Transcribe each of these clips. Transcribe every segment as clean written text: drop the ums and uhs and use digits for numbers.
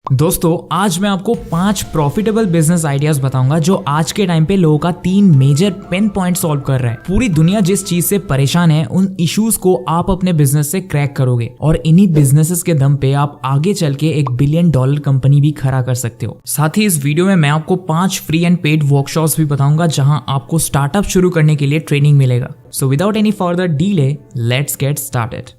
दोस्तों आज मैं आपको 5 प्रॉफिटेबल बिजनेस आइडियाज बताऊंगा जो आज के टाइम पे लोगों का 3 मेजर पेन पॉइंट सॉल्व कर रहा है। पूरी दुनिया जिस चीज से परेशान है उन इश्यूज को आप अपने बिजनेस से क्रैक करोगे और इन्हीं बिजनेसेस के दम पे आप आगे चल के $1 बिलियन कंपनी भी खड़ा कर सकते हो। साथ ही इस वीडियो में मैं आपको 5 फ्री एंड पेड वर्कशॉप्स भी बताऊंगा जहां आपको स्टार्टअप शुरू करने के लिए ट्रेनिंग मिलेगा। So without any further delay let's get started.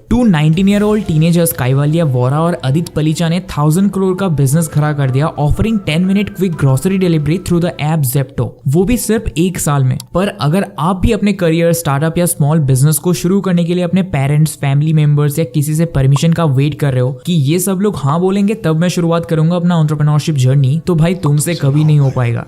Two 19-year-old teenagers Kaivalya Vohra और अदित पलीचा ने 1000 करोड़ का बिजनेस खड़ा कर दिया offering 10 minute quick grocery delivery through the app Zepto, वो भी सिर्फ 1 साल में। पर अगर आप भी अपने करियर, स्टार्टअप या स्मॉल बिजनेस को शुरू करने के लिए अपने पेरेंट्स, फैमिली मेंबर्स या किसी से परमिशन का वेट कर रहे हो कि ये सब लोग हाँ बोलेंगे तब मैं शुरुआत करूंगा अपना एंटरप्रेन्योरशिप जर्नी, तो भाई तुमसे कभी नहीं हो पाएगा।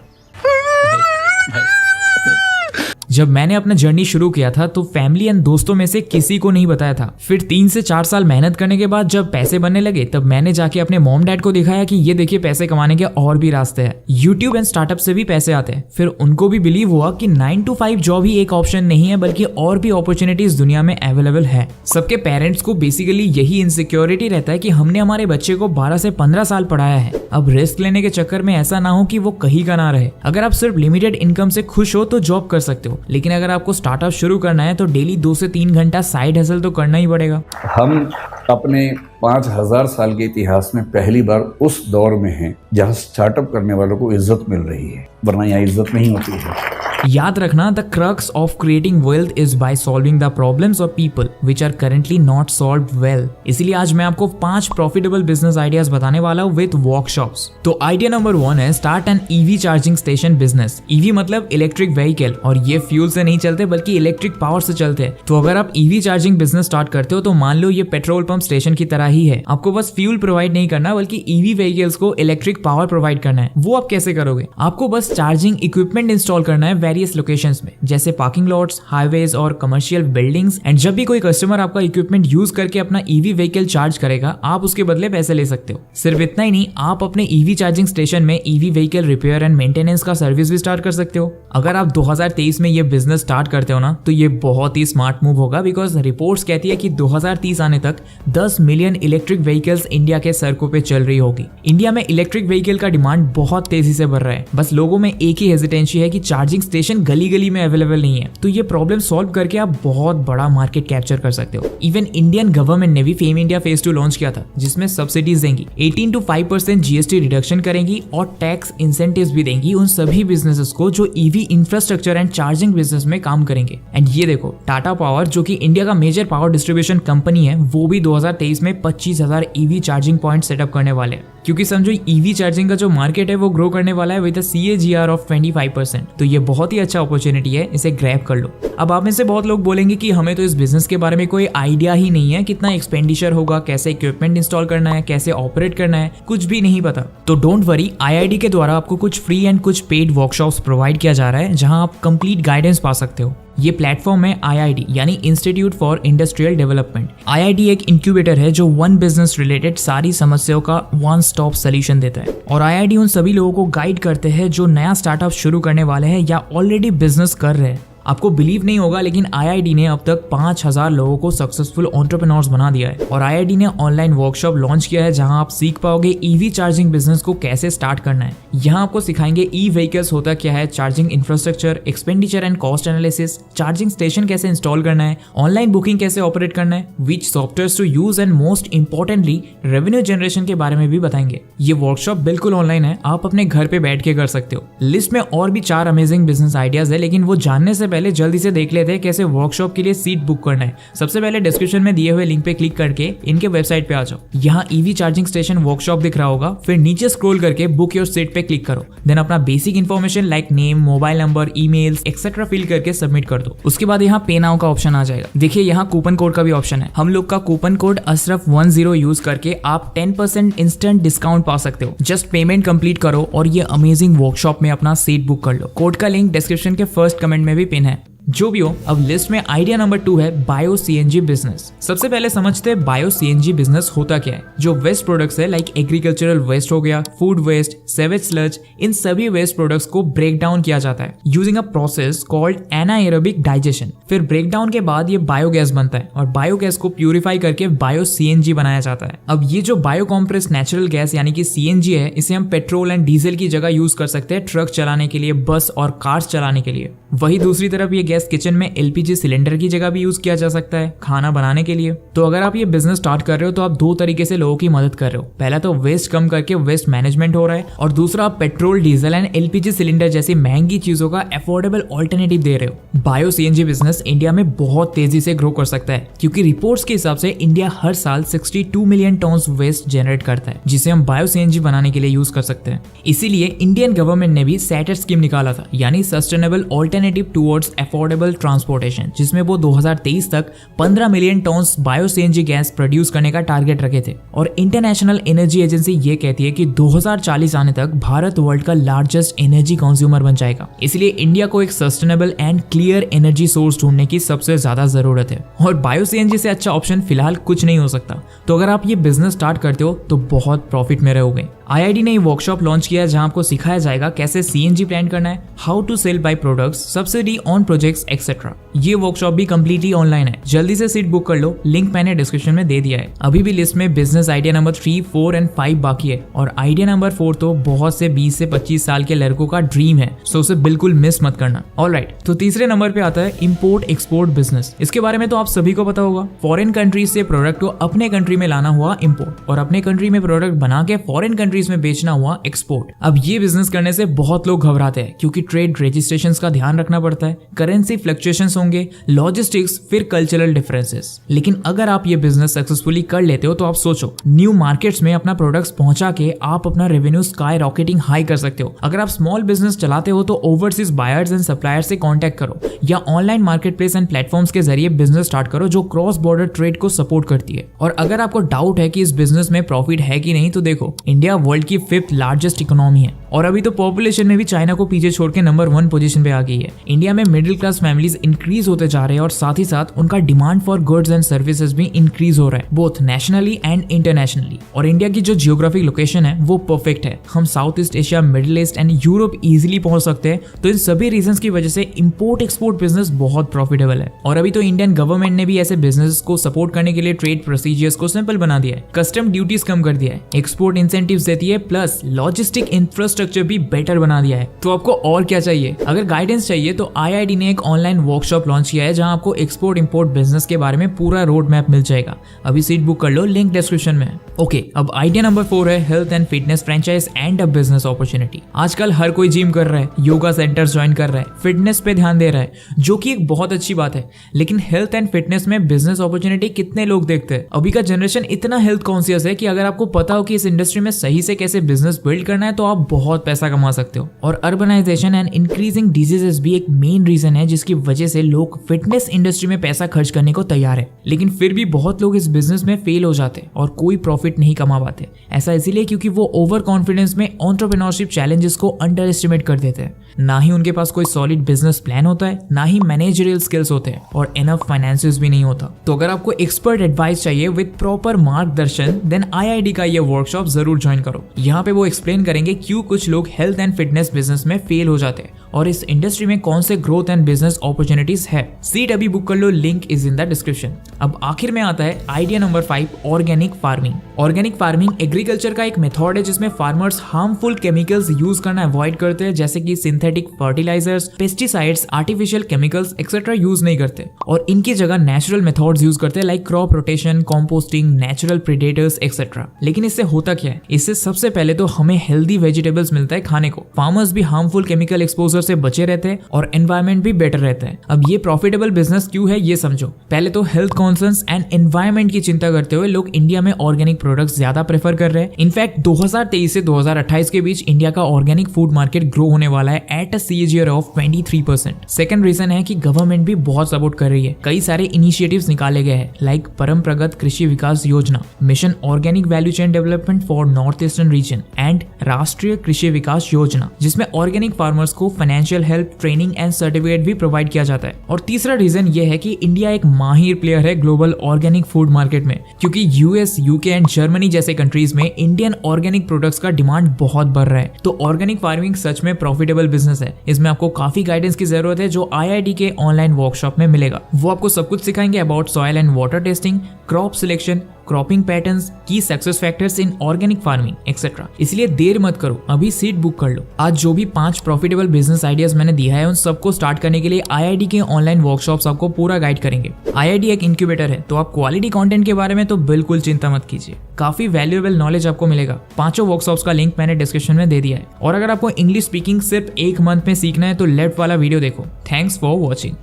जब मैंने अपना जर्नी शुरू किया था तो फैमिली एंड दोस्तों में से किसी को नहीं बताया था। फिर 3 से 4 साल मेहनत करने के बाद जब पैसे बनने लगे तब मैंने जाके अपने मॉम डैड को दिखाया कि ये देखिए पैसे कमाने के और भी रास्ते हैं, यूट्यूब एंड स्टार्टअप से भी पैसे आते हैं। फिर उनको भी बिलीव हुआ कि 9 to 5 जॉब ही एक ऑप्शन नहीं है बल्कि और भी अपॉर्चुनिटीज दुनिया में अवेलेबल है। सबके पेरेंट्स को बेसिकली यही इनसिक्योरिटी रहता है कि हमने हमारे बच्चे को 12 से 15 साल पढ़ाया है, अब रिस्क लेने के चक्कर में ऐसा ना हो कि वो कहीं का ना रहे। अगर आप सिर्फ लिमिटेड इनकम से खुश हो तो जॉब कर सकते हो, लेकिन अगर आपको स्टार्टअप शुरू करना है तो डेली 2 से 3 घंटा साइड हसल तो करना ही पड़ेगा। हम अपने 5000 साल के इतिहास में पहली बार उस दौर में हैं जहां स्टार्टअप करने वालों को इज्जत मिल रही है, वरना यहाँ इज्जत नहीं होती है। याद रखना, the crux of creating wealth is by solving the problems of people which are currently not solved well. इसीलिए आज मैं आपको 5 प्रॉफिटेबल बिजनेस आइडियाज बताने वाला हूँ विद वर्कशॉप्स। तो आइडिया नंबर 1 है start an EV charging station business. EV मतलब इलेक्ट्रिक व्हीकल, और ये फ्यूल से नहीं चलते बल्कि इलेक्ट्रिक पावर से चलते हैं। तो अगर आप ईवी चार्जिंग बिजनेस स्टार्ट करते हो तो मान लो ये पेट्रोल पंप स्टेशन की तरह ही है। आपको बस फ्यूल प्रोवाइड नहीं करना बल्कि ईवी व्हीकल्स को इलेक्ट्रिक पावर प्रोवाइड करना है। वो आप कैसे करोगे? आपको बस चार्जिंग इक्विपमेंट इंस्टॉल करना है वेरियस लोकेशंस में, जैसे पार्किंग लॉट्स, हाईवेज और कमर्शियल बिल्डिंग्स। एंड जब भी कोई कस्टमर आपका इक्विपमेंट यूज करके अपना ईवी व्हीकल चार्ज करेगा, आप उसके बदले पैसे ले सकते हो। सिर्फ इतना ही नहीं, आप अपने ईवी चार्जिंग स्टेशन में EV vehicle repair and maintenance का सर्विस भी स्टार्ट कर सकते हो। अगर आप 2023 में ये बिजनेस स्टार्ट करते हो ना तो ये बहुत ही स्मार्ट मूव होगा, बिकॉज रिपोर्ट्स कहती है कि 2030 आने तक 10 मिलियन इलेक्ट्रिक व्हीकल्स इंडिया के सड़कों पे चल रही होगी। इंडिया में इलेक्ट्रिक व्हीकल का डिमांड बहुत तेजी से बढ़ रहा है, बस लोगों में एक ही हेजिटेंसी है कि चार्जिंग स्टेशन गली गली में अवेलेबल नहीं है। तो ये प्रॉब्लम सॉल्व करके आप बहुत बड़ा मार्केट कैप्चर कर सकते हो। इवन इंडियन गवर्नमेंट ने भी फेम इंडिया फेज 2 लॉन्च किया था, जिसमें सब्सिडीज देंगी, 18 to 5% जीएसटी रिडक्शन करेंगी और टैक्स इंसेंटिव्स भी देंगी उन सभी बिजनेसेस को जो EV infrastructure and charging business में काम करेंगे। एंड ये देखो, टाटा पावर जो कि इंडिया का मेजर पावर डिस्ट्रीब्यूशन कंपनी है, वो भी 2023 में 25,000 ईवी चार्जिंग पॉइंट सेटअप करने वाले हैं, क्योंकि समझो ईवी चार्जिंग का जो मार्केट है वो ग्रो करने वाला है विद अ CAGR ऑफ 25%। तो ये बहुत ही अच्छा अपॉर्चुनिटी है, इसे ग्रैब कर लो। अब आप में से बहुत लोग बोलेंगे कि हमें तो इस बिजनेस के बारे में कोई आइडिया ही नहीं है, कितना एक्सपेंडिचर होगा, कैसे इक्विपमेंट इंस्टॉल करना है, कैसे ऑपरेट करना है, कुछ भी नहीं पता। तो डोंट वरी, IIT के द्वारा आपको कुछ फ्री एंड कुछ पेड वर्कशॉप्स प्रोवाइड किया जा रहा है जहां आप कंप्लीट गाइडेंस पा सकते हो। ये प्लेटफॉर्म है IID यानी institute for industrial development. IID एक इंक्यूबेटर है जो वन बिजनेस रिलेटेड सारी समस्याओं का वन स्टॉप सोल्यूशन देता है, और IID उन सभी लोगों को गाइड करते हैं जो नया स्टार्टअप शुरू करने वाले हैं या ऑलरेडी बिजनेस कर रहे हैं। आपको बिलीव नहीं होगा, लेकिन IID ने अब तक 5000 लोगों को सक्सेसफुल एंटरप्रेन्योर्स बना दिया है। और IID ने ऑनलाइन वर्कशॉप लॉन्च किया है जहां आप सीख पाओगे ईवी चार्जिंग बिजनेस को कैसे स्टार्ट करना है। यहाँ आपको सिखाएंगे ई व्हीकल्स होता क्या है, charging infrastructure, expenditure and cost analysis, charging station कैसे इंस्टॉल करना है, ऑनलाइन बुकिंग कैसे ऑपरेट करना है, which software to use, and most importantly revenue generation के बारे में भी बताएंगे। ये वर्कशॉप बिल्कुल ऑनलाइन है, आप अपने घर पे बैठ के कर सकते हो। लिस्ट में और भी 4 अमेजिंग बिजनेस आइडियाज है, लेकिन वो जानने से पहले जल्दी से देख लेते हैं कैसे वर्कशॉप के लिए सीट बुक करना है। सबसे पहले डिस्क्रिप्शन में दिए हुए लिंक पे क्लिक करके इनके वेबसाइट पे आ जाओ। यहाँ ईवी चार्जिंग स्टेशन वर्कशॉप दिख रहा होगा, फिर नीचे स्क्रॉल करके बुक योर सीट पे क्लिक करो। देन अपना basic information like name, mobile number, emails etcetera fill करके सबमिट कर दो। उसके बाद यहाँ पे नाउ का ऑप्शन आ जाएगा। देखिए यहाँ कूपन कोड का भी ऑप्शन है। हम लोग का कूपन कोड ASRAF10 यूज करके आप 10% इंस्टेंट डिस्काउंट पा सकते हो। जस्ट पेमेंट कंप्लीट करो और ये अमेजिंग वर्कशॉप में अपना सीट बुक कर लो। कोड का लिंक डिस्क्रिप्शन के फर्स्ट कमेंट में भी पिन है। जो भी हो, अब लिस्ट में आइडिया नंबर 2 है बायो सीएनजी बिजनेस। सबसे पहले समझते हैं बायो सीएनजी बिजनेस होता क्या है। जो वेस्ट प्रोडक्ट्स है लाइक एग्रीकल्चरल वेस्ट हो गया, फूड वेस्ट, सेवेज स्लज, इन सभी वेस्ट प्रोडक्ट्स को ब्रेक डाउन किया जाता है using a process called anaerobic digestion. फिर ब्रेक डाउन के बाद ये बायोगैस बनता है और बायोगैस को प्यूरिफाई करके बायो सीएनजी बनाया जाता है। अब ये जो बायो कॉम्प्रेस्ड नेचुरल गैस यानी कि सीएनजी है, इसे हम पेट्रोल एंड डीजल की जगह यूज कर सकते हैं ट्रक चलाने के लिए, बस और कार्स चलाने के लिए। वही दूसरी तरफ ये गैस किचन में एलपीजी सिलेंडर की जगह भी यूज किया जा सकता है खाना बनाने के लिए। तो अगर आप ये बिजनेस स्टार्ट कर रहे हो तो आप दो तरीके से लोगों की मदद कर रहे हो। पहला तो वेस्ट कम करके वेस्ट मैनेजमेंट हो रहा है और दूसरा आप petrol, diesel and LPG cylinder जैसी महंगी चीजों का अफोर्डेबल ऑल्टरनेटिव दे रहे हो। बायो सीएनजी बिजनेस इंडिया में बहुत तेजी से ग्रो कर सकता है क्योंकि रिपोर्ट्स के हिसाब से इंडिया हर साल 62 मिलियन टन वेस्ट जनरेट करता है जिसे हम बायो सीएनजी बनाने के लिए यूज कर सकते हैं। इसीलिए इंडियन गवर्नमेंट ने भी सैटर स्कीम निकाला था यानी sustainable alternative towards affordable transportation, जिसमें वो 2023 तक 15 million ton bio CNG gas produce करने का टारगेट रखे थे। और इंटरनेशनल एनर्जी एजेंसी ये कहती है कि 2040 आने तक भारत वर्ल्ड का लार्जेस्ट एनर्जी कंज्यूमर बन जाएगा। इसलिए इंडिया को एक sustainable and clear energy source ढूंढने की सबसे ज्यादा जरूरत है और बायो सीएनजी से अच्छा ऑप्शन फिलहाल कुछ नहीं हो सकता। तो अगर आप ये बिजनेस स्टार्ट करते हो तो बहुत प्रॉफिट में रहोगे। आईआईडी ने वर्कशॉप लॉन्च किया है जहां आपको सिखाया जाएगा कैसे सीएनजी प्लान करना है, how to sell byproducts, subsidy on projects etcetera. ये वर्कशॉप भी कंप्लीटली ऑनलाइन है, जल्दी से सीट बुक कर लो, लिंक मैंने डिस्क्रिप्शन में दे दिया है। अभी भी लिस्ट में बिजनेस आइडिया नंबर 3, 4 एंड 5 बाकी है और आइडिया नंबर 4 तो बहुत से 20 से 25 साल के लड़कों का ड्रीम है, सो उसे बिल्कुल मिस मत करना। ऑलराइट, तो तीसरे नंबर पे आता है इंपोर्ट एक्सपोर्ट बिजनेस। इसके बारे में तो आप सभी को पता होगा, फॉरेन कंट्रीज से प्रोडक्ट को अपने कंट्री में लाना हुआ इंपोर्ट और अपने कंट्री में प्रोडक्ट बना के फॉरेन कंट्रीज में बेचना हुआ एक्सपोर्ट। अब ये बिजनेस करने से बहुत लोग घबराते हैं क्योंकि ट्रेड रजिस्ट्रेशंस का ध्यान रखना पड़ता है, करेंसी फ्लक्चुएशंस होंगे, लॉजिस्टिक्स, फिर कल्चरल डिफरेंसेस। लेकिन अगर आप ये बिजनेस सक्सेसफुली कर लेते हो तो आप सोचो, न्यू मार्केट्स में अपना प्रोडक्ट्स पहुंचा के आप अपना रेवेन्यू स्काई रॉकेटिंग हाई कर सकते हो। अगर आप स्मॉल बिजनेस चलाते हो तो ओवरसीज बायर्स एंड सप्लायर्स से कांटेक्ट करो या online market place and platforms के जरिए बिजनेस स्टार्ट करो जो क्रॉस बॉर्डर ट्रेड को सपोर्ट करती है। और अगर आपको डाउट है कि इस बिजनेस में प्रॉफिट है कि नहीं, तो देखो, इंडिया वर्ल्ड की 5th लार्जेस्ट इकोनॉमी है और अभी तो पॉपुलेशन में भी चाइना को पीछे छोड़ के नंबर 1 पोजीशन पे आ गई है। इंडिया में मिडिल क्लास फैमिलीज इंक्रीज होते जा रहे हैं और साथ ही साथ उनका demand for goods and services भी इंक्रीज हो रहा है, बोथ नेशनली एंड इंटरनेशनली। और इंडिया की जो जियोग्राफिक लोकेशन है वो परफेक्ट है, हम south east Asia, middle east and Europe easily पहुंच सकते हैं। तो इन सभी रीजंस की वजह से इंपोर्ट एक्सपोर्ट बिजनेस बहुत प्रॉफिटेबल है। और अभी तो इंडियन गवर्नमेंट ने भी ऐसे बिजनेस को सपोर्ट करने के लिए ट्रेड प्रोसीजर्स को सिंपल बना दिया है, कस्टम ड्यूटीज कम कर दिया है, एक्सपोर्ट इंसेंटिव्स देती है, प्लस लॉजिस्टिक इंफ्रास्ट्रक्चर भी बेटर बना दिया है। तो आपको और क्या चाहिए? अगर गाइडेंस चाहिए तो आईआईडी ने एक ऑनलाइन वर्कशॉप लॉन्च किया है जहां आपको एक्सपोर्ट इंपोर्ट बिजनेस के बारे में पूरा रोड मैप मिल जाएगा। अभी सीट बुक कर लो, लिंक डिस्क्रिप्शन में है। ओके, अब आइडिया नंबर 4 है health and fitness franchise and a business opportunity. आजकल हर कोई जिम कर रहा है, योगा सेंटर्स ज्वाइन कर रहा है, फिटनेस पे ध्यान दे रहा है, जो कि एक बहुत अच्छी बात है। लेकिन हेल्थ एंड फिटनेस में बिजनेस अपॉर्चुनिटी कितने लोग देखते हैं? अभी का जनरेशन इतना हेल्थ कॉन्शियस है कि अगर आपको पता हो कि इस इंडस्ट्री में सही से कैसे बिजनेस बिल्ड करना है तो आप बहुत पैसा कमा सकते हो। और अर्बनाइजेशन एंड इंक्रीजिंग डिजीजेस भी एक मेन रीजन है जिसकी वजह से लोग फिटनेस इंडस्ट्री में पैसा खर्च करने को तैयार है। लेकिन फिर भी बहुत लोग इस बिजनेस में फेल हो जाते हैं और कोई प्रॉफिट नहीं कमा पाते। ऐसा इसीलिए क्योंकि वो ओवर कॉन्फिडेंस में एंटरप्रेन्योरशिप चैलेंजेस को अंडर एस्टिमेट कर देते हैं। ना ही उनके पास कोई सॉलिड बिजनेस प्लान होता है, ना ही मैनेजरियल स्किल्स होते हैं और इनफ फाइनेंसेस भी नहीं होता। तो अगर आपको एक्सपर्ट एडवाइस चाहिए विद प्रॉपर मार्गदर्शन, देन आईआईडी का ये वर्कशॉप जरूर ज्वाइन करो। यहाँ पे वो एक्सप्लेन करेंगे क्यों कुछ लोग हेल्थ एंड फिटनेस बिजनेस में फेल हो जाते हैं और इस इंडस्ट्री में कौन से ग्रोथ एंड बिजनेस अपॉर्चुनिटीज है। सीट अभी बुक कर लो, link is in the description. अब आखिर में आता है idea number 5, organic farming. Organic farming agriculture का एक मेथड है जिसमें फार्मर्स हार्मफुल केमिकल्स यूज करना अवॉइड करते हैं, जैसे कि synthetic fertilisers, pesticides, artificial chemicals etcetera use नहीं करते और इनकी जगह नेचुरल मेथड्स यूज करते हैं like crop rotation, composting, natural predators etcetera. लेकिन इससे होता क्या है? इससे सबसे पहले तो हमें हेल्दी वेजिटेबल्स मिलता है खाने को, फार्मर्स भी हार्मफुल केमिकल एक्सपोजर से बचे रहते हैं और एनवायरमेंट भी बेटर रहता है। अब ये प्रॉफिटेबल बिजनेस क्यों है ये समझो। पहले तो हेल्थ कॉन्सर्न्स एंड एनवायरमेंट की चिंता करते हुए लोग इंडिया में ऑर्गेनिक प्रोडक्ट्स ज्यादा प्रेफर कर रहे हैं। इनफैक्ट 2023 से 2028 के बीच इंडिया का ऑर्गेनिक फूड मार्केट ग्रो होने वाला है at a CAGR of 23%। Second reason है कि गवर्नमेंट भी बहुत सपोर्ट कर रही है। कई सारे इनिशिएटिव्स निकाले गए हैं लाइक परंपरागत कृषि विकास योजना, mission organic value chain development for north eastern region and राष्ट्रीय कृषि विकास योजना, जिसमें ऑर्गेनिक फार्मर्स को financial help, training and certificate भी प्रोवाइड किया जाता है। और तीसरा रीजन ये है कि इंडिया एक माहिर प्लेयर है ग्लोबल ऑर्गेनिक फूड मार्केट में, क्योंकि US, UK एंड जर्मनी जैसे कंट्रीज में इंडियन ऑर्गेनिक प्रोडक्ट्स का डिमांड बहुत बढ़ रहा है। तो ऑर्गेनिक फार्मिंग सच में प्रॉफिटेबल बिजनेस है। इसमें आपको काफी गाइडेंस की जरूरत है जो IIT के ऑनलाइन वर्कशॉप में मिलेगा। वो आपको सब कुछ सिखाएंगे about soil and water testing, crop selection, cropping patterns, key success factors in organic farming etcetera. इसलिए देर मत करो, अभी सीट बुक कर लो। आज जो भी 5 प्रॉफिटेबल बिजनेस आइडियाज मैंने दिया है उन सबको स्टार्ट करने के लिए IIT के ऑनलाइन वर्कशॉप्स आपको पूरा गाइड करेंगे। IIT एक इंक्यूबेटर है, तो आप क्वालिटी कंटेंट के बारे में तो बिल्कुल चिंता मत कीजिए। काफी वैल्यूएबल नॉलेज आपको मिलेगा। 5 वर्कशॉप्स का लिंक मैंने डिस्क्रिप्शन में दे दिया है। और अगर आपको इंग्लिश स्पीकिंग सिर्फ 1 मंथ में सीखना है तो लेफ्ट वाला वीडियो देखो। Thanks for watching.